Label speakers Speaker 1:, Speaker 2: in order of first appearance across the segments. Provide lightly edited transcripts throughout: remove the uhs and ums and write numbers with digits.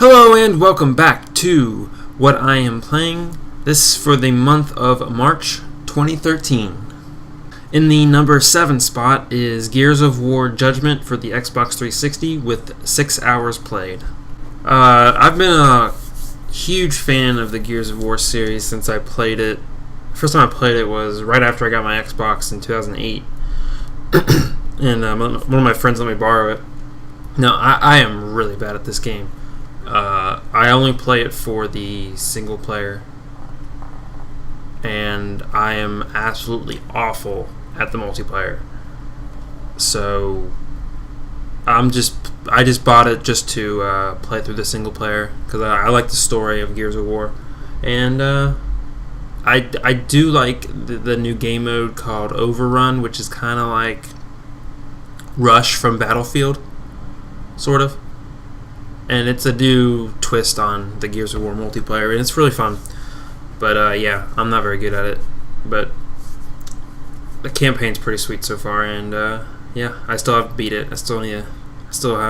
Speaker 1: Hello and welcome back to What I Am Playing. This is for the month of March 2013. In the number 7 spot is Gears of War Judgment for the Xbox 360 with 6 hours played. I've been a huge fan of the Gears of War series since I played it. First time I played it was right after I got my Xbox in 2008. And one of my friends let me borrow it. Now, I am really bad at this game. I only play it for the single player, and I am absolutely awful at the multiplayer. So I just bought it just to play through the single player because I like the story of Gears of War, and I do like the new game mode called Overrun, which is kind of like Rush from Battlefield, sort of. And it's a new twist on the Gears of War multiplayer, and it's really fun. But yeah, I'm not very good at it. But the campaign's pretty sweet so far, and yeah, I still have to beat it. I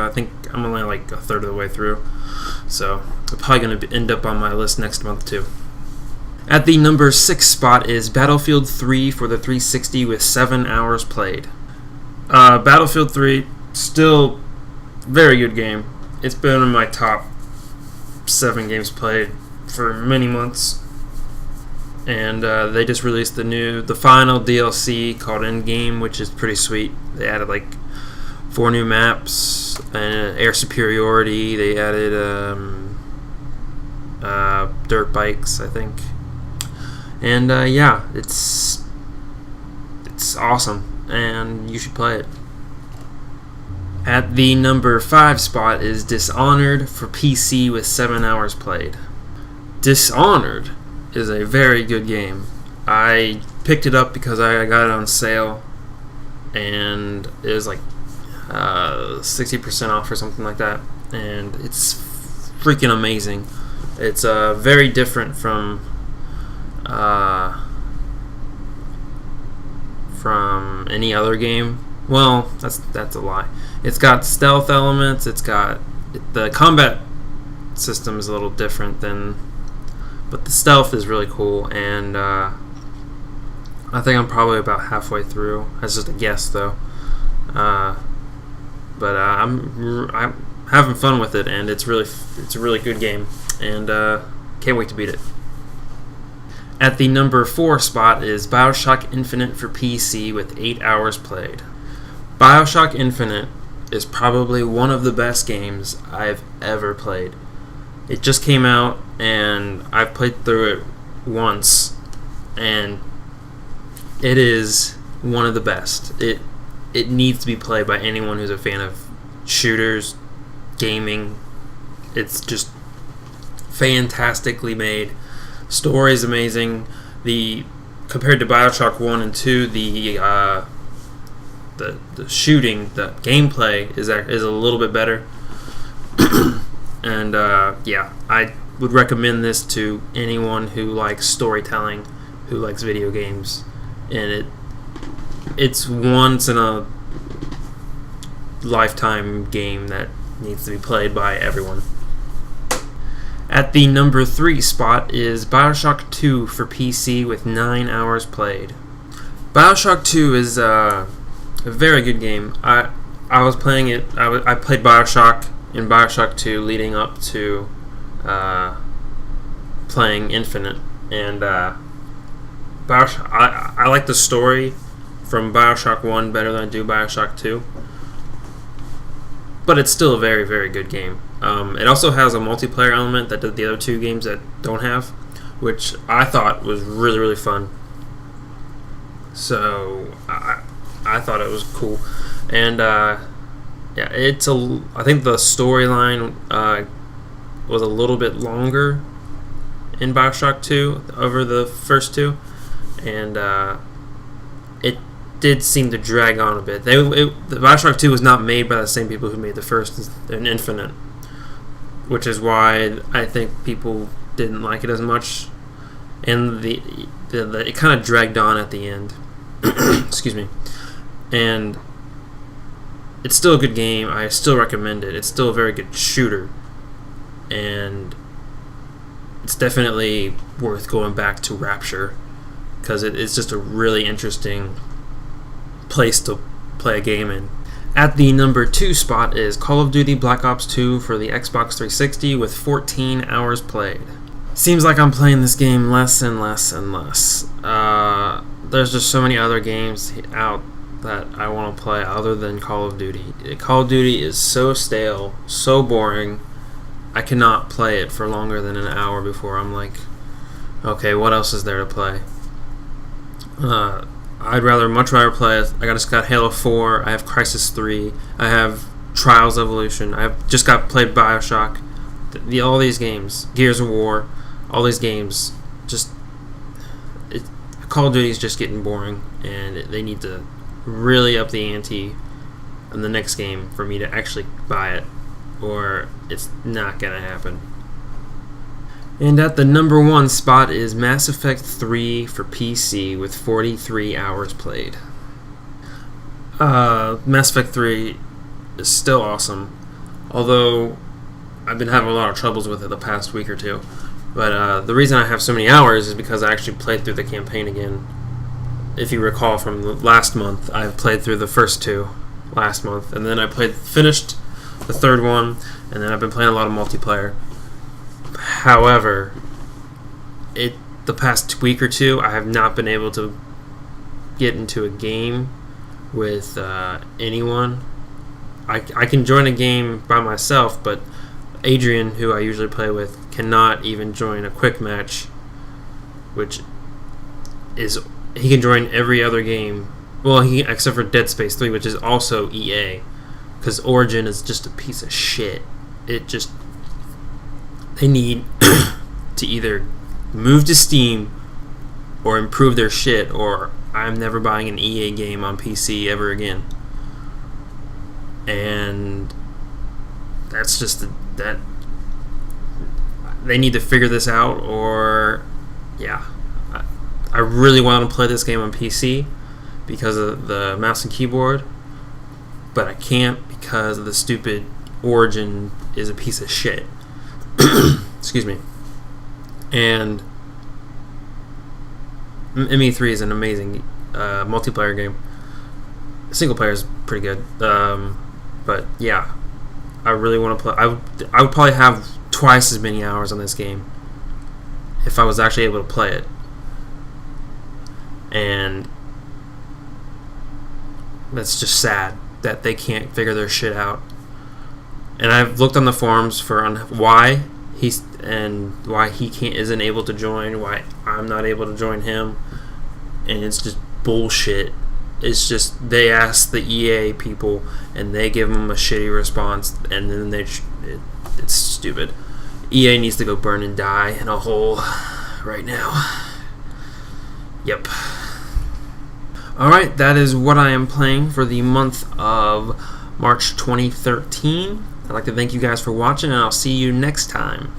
Speaker 1: think I'm only like a third of the way through. So I'm probably going to end up on my list next month too. At the number 6 spot is Battlefield 3 for the 360 with 7 hours played. Battlefield 3, still very good game. It's been in my top 7 games played for many months, and they just released the final DLC called Endgame, which is pretty sweet. They added like 4 new maps and air superiority. They added dirt bikes, I think, and yeah, it's awesome, and you should play it. At the number 5 spot is Dishonored for PC with 7 hours played. Dishonored is a very good game. I picked it up because I got it on sale, and it was like 60% off or something like that, and it's freaking amazing. It's very different from any other game. Well, that's a lie. It's got stealth elements. The combat system is a little different but the stealth is really cool. And I think I'm probably about halfway through. That's just a guess, though. But I'm having fun with it, and it's a really good game, and can't wait to beat it. At the number 4 spot is BioShock Infinite for PC with 8 hours played. BioShock Infinite is probably one of the best games I've ever played. It just came out, and I've played through it once, and it is one of the best. It needs to be played by anyone who's a fan of shooters, gaming. It's just fantastically made. Story's amazing. Compared to BioShock 1 and 2, the shooting, the gameplay is a little bit better. And yeah, I would recommend this to anyone who likes storytelling, who likes video games, and it's once in a lifetime game that needs to be played by everyone. At the number 3 spot is BioShock 2 for PC with 9 hours played. BioShock 2 is a very good game. I was playing it. I played BioShock in BioShock 2 leading up to playing Infinite, and BioShock. I like the story from BioShock 1 better than I do BioShock 2, but it's still a very, very good game. It also has a multiplayer element that the other 2 games that don't have, which I thought was really, really fun. So I thought it was cool, and yeah, I think the storyline was a little bit longer in BioShock 2 over the first 2, and it did seem to drag on a bit. The BioShock 2 was not made by the same people who made the first and Infinite, which is why I think people didn't like it as much, and it kind of dragged on at the end. Excuse me. And it's still a good game. I still recommend it. It's still a very good shooter. and it's definitely worth going back to Rapture because it's just a really interesting place to play a game in. At the number 2 spot is Call of Duty Black Ops 2 for the Xbox 360 with 14 hours played. Seems like I'm playing this game less and less and less. There's just so many other games out that I want to play other than Call of Duty. Call of Duty is so stale, so boring. I cannot play it for longer than an hour before I'm like, okay, what else is there to play? I'd much rather play it. I just got Halo 4, I have Crysis 3, I have Trials Evolution, I've just got played Bioshock, all these games, Gears of War, all these games, Call of Duty is just getting boring, and they need to really up the ante in the next game for me to actually buy it, or it's not gonna happen. And at the number 1 spot is Mass Effect 3 for PC with 43 hours played. Mass Effect 3 is still awesome, although I've been having a lot of troubles with it the past week or two. But the reason I have so many hours is because I actually played through the campaign again. If you recall from the last month, I played through the first 2 last month, and then I finished the 3rd one, and then I've been playing a lot of multiplayer. However, the past week or two, I have not been able to get into a game with anyone. I can join a game by myself, but Adrian, who I usually play with, cannot even join a quick match, which is he can join every other game. Well, except for Dead Space 3, which is also EA, because Origin is just a piece of shit. They need to either move to Steam or improve their shit, or I'm never buying an EA game on PC ever again. And that's just that they need to figure this out, or yeah. I really want to play this game on PC because of the mouse and keyboard, but I can't because of the stupid Origin is a piece of shit. Excuse me. And ME3 is an amazing multiplayer game. Single player is pretty good, but yeah, I really want to play. I would probably have twice as many hours on this game if I was actually able to play it. And that's just sad that they can't figure their shit out. And I've looked on the forums for why he isn't able to join, why I'm not able to join him, and it's just bullshit. It's just they ask the EA people and they give them a shitty response, and then it's stupid. EA needs to go burn and die in a hole right now. Yep. Alright, that is what I am playing for the month of March 2013. I'd like to thank you guys for watching, and I'll see you next time.